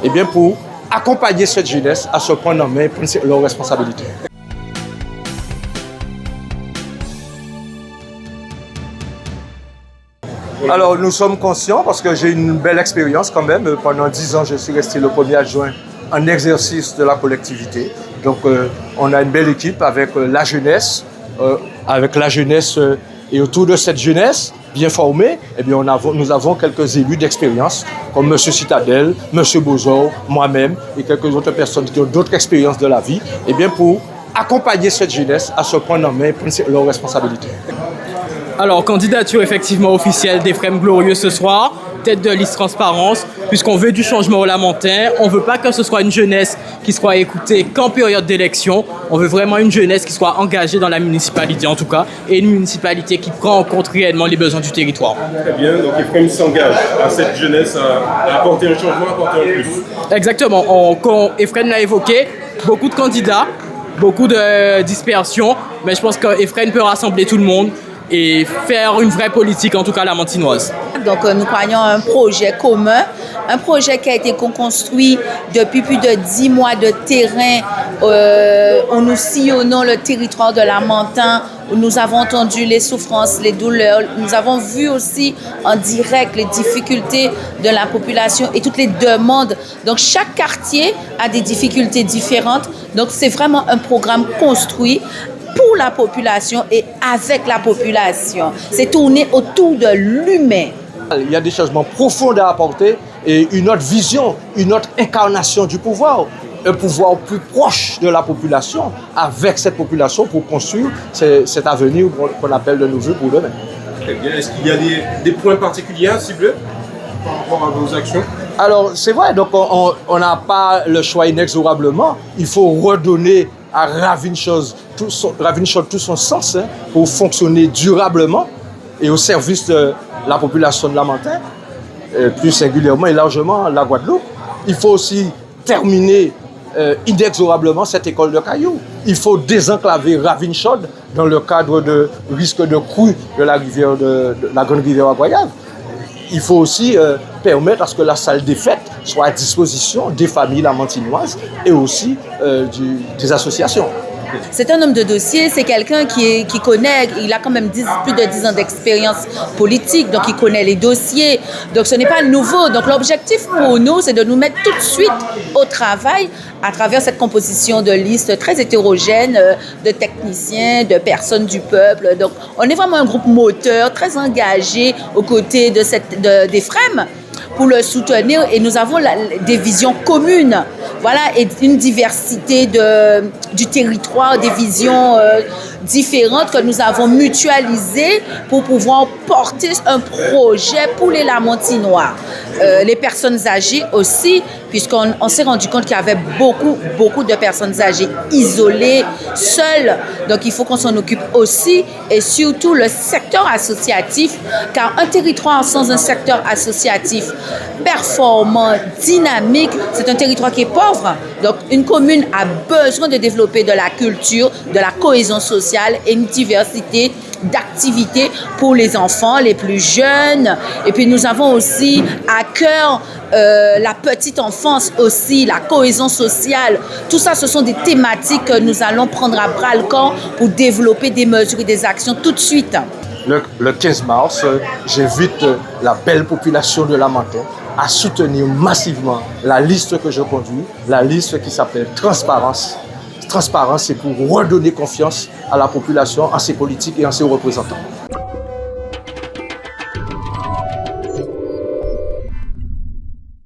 eh bien pour accompagner cette jeunesse à se prendre en main et prendre leurs responsabilités. Alors nous sommes conscients parce que j'ai une belle expérience quand même. Pendant 10 ans, je suis resté le premier adjoint en exercice de la collectivité. Donc on a une belle équipe avec la jeunesse, et autour de cette jeunesse bien formée, eh bien nous avons quelques élus d'expérience comme M. Citadel, M. Bozor, moi-même et quelques autres personnes qui ont d'autres expériences de la vie, eh bien pour accompagner cette jeunesse à se prendre en main et prendre leurs responsabilités. Alors, candidature effectivement officielle d'Ephrem Glorieux ce soir, tête de liste transparence, puisqu'on veut du changement au Lamentin. On ne veut pas que ce soit une jeunesse qui soit écoutée qu'en période d'élection. On veut vraiment une jeunesse qui soit engagée dans la municipalité en tout cas, et une municipalité qui prend en compte réellement les besoins du territoire. Très bien, donc Ephrem s'engage à cette jeunesse à apporter un changement, à apporter un plus. Exactement, Ephrem l'a évoqué, beaucoup de candidats, beaucoup de dispersion, mais je pense qu'Ephrem peut rassembler tout le monde et faire une vraie politique, en tout cas lamantinoise. Donc nous croyons à un projet commun, un projet qui a été construit depuis plus de 10 mois de terrain où nous sillonnons le territoire de Lamentin, où nous avons entendu les souffrances, les douleurs, nous avons vu aussi en direct les difficultés de la population et toutes les demandes. Donc chaque quartier a des difficultés différentes, donc c'est vraiment un programme construit pour la population et avec la population. C'est tourné autour de l'humain. Il y a des changements profonds à apporter et une autre vision, une autre incarnation du pouvoir. Un pouvoir plus proche de la population, avec cette population pour construire cet avenir qu'on appelle de nos vœux pour demain. Très bien. Est-ce qu'il y a des points particuliers à cibler par rapport à vos actions? Alors c'est vrai, donc on n'a pas le choix inexorablement. Il faut redonner à Ravinchod tout son sens pour fonctionner durablement et au service de la population de Lamentin, plus singulièrement et largement la Guadeloupe. Il faut aussi terminer inexorablement cette école de cailloux. Il faut désenclaver Ravinchod dans le cadre de risque de crue de la rivière de la grande rivière Aguayave. Il faut aussi permettre à ce que la salle des fêtes soit à disposition des familles lamantinoises et aussi des associations. C'est un homme de dossier, c'est quelqu'un qui connaît, il a quand même plus de 10 ans d'expérience politique, donc il connaît les dossiers, donc ce n'est pas nouveau. Donc l'objectif pour nous, c'est de nous mettre tout de suite au travail à travers cette composition de listes très hétérogène, de techniciens, de personnes du peuple. Donc on est vraiment un groupe moteur, très engagé aux côtés d'Ephrem pour le soutenir et nous avons des visions communes. Voilà, et une diversité du territoire, des visions différentes que nous avons mutualisées pour pouvoir porter un projet pour les Lamantinois. Les personnes âgées aussi, puisqu'on s'est rendu compte qu'il y avait beaucoup de personnes âgées isolées, seules. Donc il faut qu'on s'en occupe aussi, et surtout le secteur associatif, car un territoire sans un secteur associatif performant, dynamique, c'est un territoire qui est pauvre. Donc une commune a besoin de développer de la culture, de la cohésion sociale et une diversité d'activités pour les enfants, les plus jeunes. Et puis nous avons aussi à cœur la petite enfance aussi, la cohésion sociale. Tout ça, ce sont des thématiques que nous allons prendre à bras le corps pour développer des mesures et des actions tout de suite. Le 15 mars, j'invite la belle population de Lamentin à soutenir massivement la liste que je conduis, la liste qui s'appelle Transparence. Transparence, c'est pour redonner confiance à la population, en ses politiques et en ses représentants.